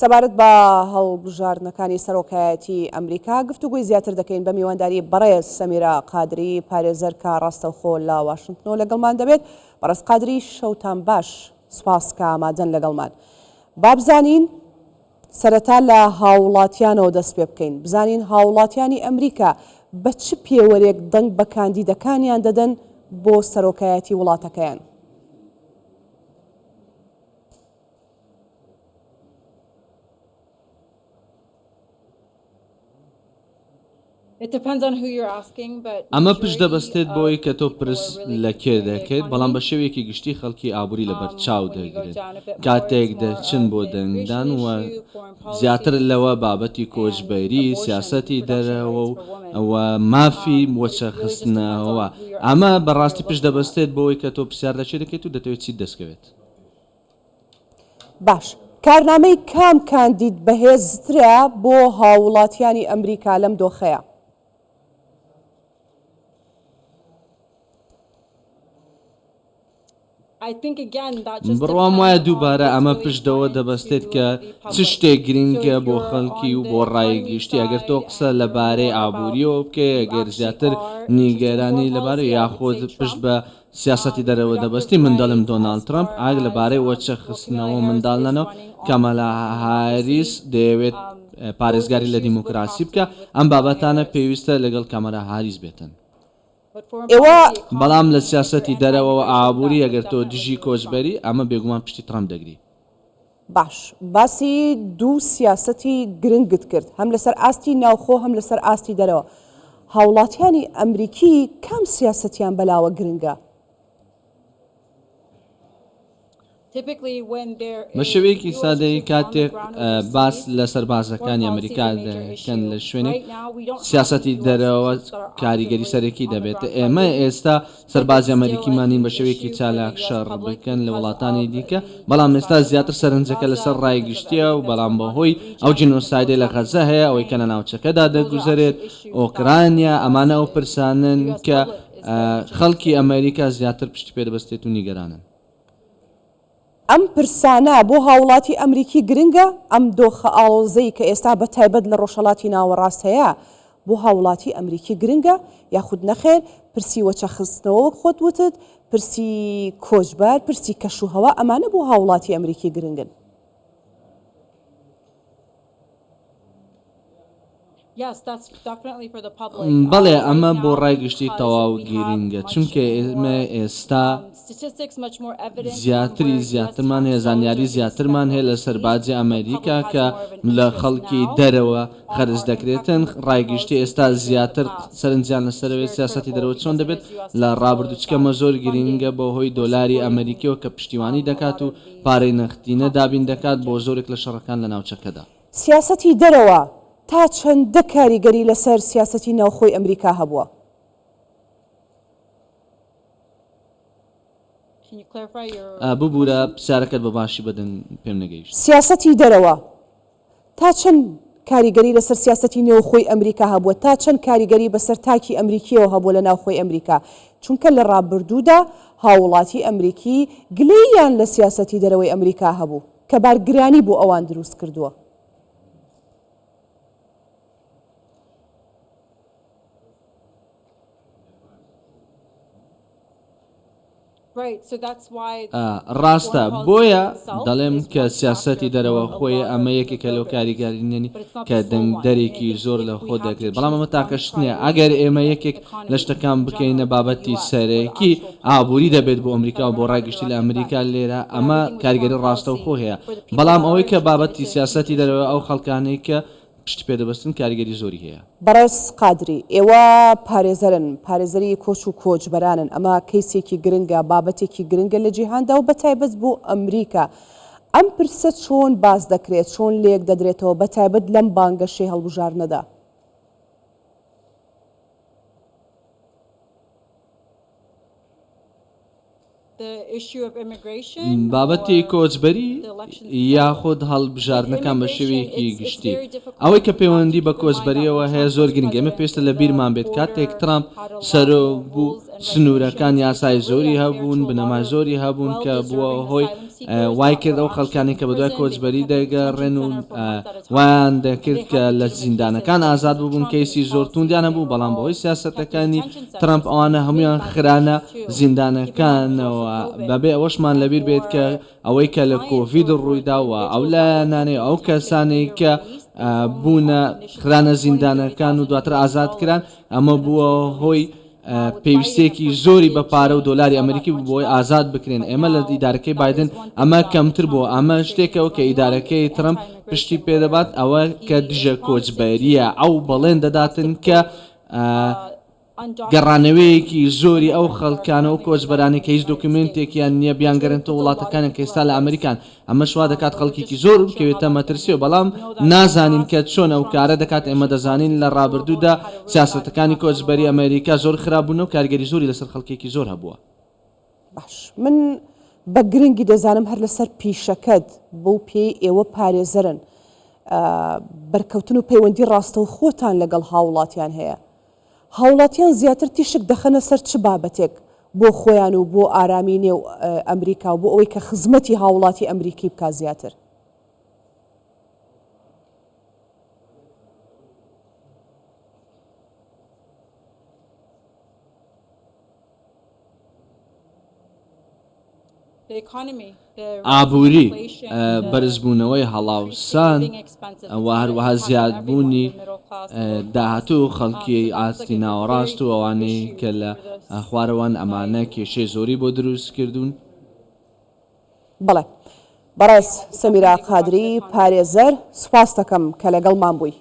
سەبارەت بە هەڵبژاردنەکانی سەرۆکایەتی ئەمریکا گفتوگوی زیاتر دەکەین بە میوانداری بەڕێز سەمیرە قادری پارێزەر کە ڕاستەوخۆ لە واشنگتنەوە لەگەڵمان دەبێت. بەڕێز قادری شەوتان باش، سوپاس کە ئامادەن لەگەڵمان. با بزانین سەرەتا لە هاوڵاتیانەوە دەست پێ بکەین، بزانین هاوڵاتیانی ئەمریکا بە چ پێوەرێک دەنگ بە کاندیدەکانیان دەدەن بۆ سەرۆکایەتی وڵاتەکەیان. ئەمە پشت دەبەستێت بۆی کە تۆ پرس لە کێ دەکەیت، بەڵام بە شێوەیەکی گشتی خەڵکی ئابووری لەبەر چاو دەگرێت کاتێک دەچن بۆ دەنگدان و زیاتر لەوە بابەتی کۆچبەری سیاسەتی دەرەوە و مافی وەچە خستنەوە. ئەمە بەڕاستی پشت دەبەستێت بۆی کە تۆ پرسیار لە چێ دەکەیت و دەتەوێت چیت دەستکەوێت. باش، کارنامەی کام کاندید بەهێزترە بۆ هاوڵاتیانی ئەمریکا لەم دۆخەیە؟ بڕوام وایە دووبارە ئەمە پشتەوە دەبەستێت کە چ شتێک گرنگە بۆ خەڵکی و بۆ ڕایگەشتی. ئەگەر تۆ قسە لەبارەی ئابوووریەوە بکەی، ئەگەر زیاتر نیگەرانی لەبارەی یاخۆت پشت بە سیاسەتی دەرەوە دەبەستی، منداڵم دۆناڵد ترامپ ئاگ لەبارەی وەچە خستنەوە منداڵنەوە کەمەلا هاریس دەیەوێت پارێزگاری لە دیموکراسی بکە. ئەم بابەتانە پێویستە لەگەڵ کەمەلا هاریس بێتن. بەڵام لە سیاسەتی دەرەوە ئابووری ئەگەر تۆ دژی کۆچبەری، ئەمە بێگومان پشتی ترامپ دەگری. باش، باسی دوو سیاسەتی گرنگت کرد، هەم لەسەر ئاستی ناوخۆ هەم لەسەر ئاستی دەرەوە. هاوڵاتیانی ئەمریکی کام سیاسەتیان بەلاوە گرنگە؟ بە شێوەیەکی سادەیی کاتێک باس لە سەربازەکانی ئەمریکا دەکەن لە شوێنێک سیاسەتی دەرەوە کاریگەری سەرەکی دەبێت. ئێمە ئێستا سەربازی ئەمریکیمانین بە شێوەیەکی چالاک شەڕ بکەن لە وڵاتانی دیکە، بەڵام ئێستا زیاتر سەرنجەکە لەسەر ڕایگشتیە و بەڵام بەهۆی ئەو جینۆسایدی لە غەزە هەیە، ئەوەی کە لە ناوچەکەدا دەگوزارێت ئۆکرانیا. ئەمانە ئەو پرسانن کە خەڵکی ئەمریکا زیاتر پشتی پێ دەبەستێت و نیگەرانن. ئەم پرسانە بۆ هاوڵاتی ئەمریکی گرنگە؟ ئەم دۆخە ئاڵۆزەی کە ئێستا بە تایبەت لە ڕۆژهەڵاتی ناوەڕاست هەیە بۆ هاوڵاتی ئەمریکی گرنگە یاخود نەخێر؟ پرسی وەچە خستنەوە خۆت وتت، پرسی کۆچبەر، پرسی کەشوهەوا، ئەمانە بۆ هاوڵاتی ئەمریکی گرنگن. بەڵێ ئەمە بۆ ڕایگشتی تەواو گیرنگە، چونکە ئێمە ئێستا زیاترمان هەیە، زانیاری زیاترمان هەیە لە سەربازی ئەمریکا کە لە خەڵکی دەرەوە خەرج دەکرێتن. ڕایگشتی ئێستا زیاتر سەرنجیان لەسەرەوەی سیاسەتی دەرەوە چۆن دەبێت لە ڕابردوچکەمە زۆر گرنگە بۆ هۆی دۆلاری ئەمریکیەوە کە پشتیوانی دەکات و پارەی نەختینە دابین دەکات بۆ زۆرێک لە شەڕەکان لە ناوچەکەدا. سیاسەتی دەرەوە تا چەندە کاریگەری لەسەر سیاسەتی ناوخۆی ئەمریکا هەبووە؟ ببوورە پرسیارەکەت بە باشی بەدەن پێم نەگەیشت. سیاسەتی دەرەوە تا چەند کاریگەری لەسەر سیاسەتی نێوخۆی ئەمریکا هەبووە، تا چەند کاریگەری بەسەر تاکی ئەمریکیەوە هەبووە لە ناوخۆی ئەمریکا؟ چونکە لە ڕابردوودا هاوڵاتی ئەمریکی گلەییان لە سیاسەتی دەرەوەی ئەمریکا هەبوو کە بارگرانی بۆ ئەوان دروست کردووە. ڕاستە، بۆیە دەڵێم کە سیاسەتی دەرەوە خۆی ئەمە یەکێکە لەو کاریگەرینێنی کە دەنگدەرێکی زۆر لە خۆ دەکرێت. بەڵام ئەمە تاکەشت نییە. ئەگەر ئێمە یەکێک لە شتەکان بکەینە بابەتی سەرەکی ئابووری دەبێت بۆ ئەمریکا و بۆ ڕایگشتی لە ئەمریکا، لێرە ئەمە کاریگەری ڕاستە و خۆ هەیە. بەڵام ئەوەی کە بابەتی سیاسەتی دەرەوە ئەو خەڵکانەی کە پشت پێدەبەستن کاریگەری زۆری هەیە. بەڕێز قادری، ئێوە پارێزەرن، پارێزەری کۆچ و کۆچبەرانن، ئەمە کەیسێکی گرنگە، بابەتێکی گرنگە لە جیهاندا و بەتایبەت بۆ ئەمریکا. ئەم پرسە چۆن باز دەکرێت، چۆن لێک دەدرێتەوە بەتایبەت لەم بانگەشەی هەڵبژاردنەدا؟ بابەتی کۆچبەری یاخود هەڵبژاردنەکان بە شێوەیەکی گشتی ئەوەی کە پەیوەندی بە کۆچبەریەوە هەیە زۆر گرنگە ئێمە پێویستە لە بیرمان بێت کاتێک ترامپ سەرۆ بوو سنوورەکان یاسای زۆری هەبوون بنەمای زۆری هەبوون کە بووە هۆی وای کرد ئەو خەڵکانی کە بەدوای کۆچبەری دەگەڕێن و وایان دەکرد کە لە زیندانەکان ئازاد بوون کەیسی زۆر توندیانە بوو بەڵام بەهۆی سیاسەتەکانی ترامپ ئەوانە هەمویان خرانە زیندانەکانەوە بەبێ ئەوەشمان لەبیر بێت کە ئەوەی کە لە کۆڤید ڕوویداوە ئەو لایەنانەی ئەو کەسانەی کە بوونە خرانە زیندانەکان و دواتر ئازاد کران ئەمە بووە هۆی پێویستێکی زۆری بە پارە و دۆلاری ئەمریکی بۆی ئازاد بکرێن ئێمە لە ئیدارەکەی بایدن ئەمە کەمتر بووە ئەمە شتێکەوە کە ئیدارەکەی ترامپ پشتی پێدەبات ئەوە کە دژە کۆچبەریە ئەو بەڵێن دەداتن کە گەڕانەوەیەکی زۆری ئەو خەڵکانە و کۆچبەرانی کە هیچ دۆکیومنتێکیان نییە بیانگەرنتەوە وڵاتەکانی کە ئێستا لە ئەمریکان ئەمە شوا دەکات خەڵکیکی زۆر بکەوێتە مەترسیەوە بەڵام نازانین کە چۆن ئەو کارە دەکات ئێمە دەزانین لە ڕابردوودا سیاسەتەکانی کۆچبەری ئەمریکا زۆر خراپبوون و کارگەری زۆری لەسەر خەڵکێکی زۆر هەبووە. باش من بە گرنگی دەزانم هەر لەسەر پیشەکەت بۆ پێی ئێوە پارێزەرن بەرکەوتن و پەیوەندی ڕاستە و خۆتان لەگەڵ هاوڵاتیان هەیە هاوڵاتیان زیاتر تیشک دەخەنە سەر چ بابەتێک بۆ خۆیان و بۆ ئارامی نێو ئەمریکا و بۆ ئەوەی کە خزمەتی هاوڵاتی ئەمریکی بکات زیاتر ئابووری بەرزبوونەوەی هەڵاوسان ئەوە هەروەها زیادبوونی داهاتوو خەڵکی ئاستی ناوەڕاست و ئەوانەی کە لە خوارەوان ئەمانە کێشەی زۆری بۆ دروست کردوون. بەڵێ بەڕێز سەمیرا قادری پارێزەر سوپاس دەکەم کە لەگەڵمان بووی.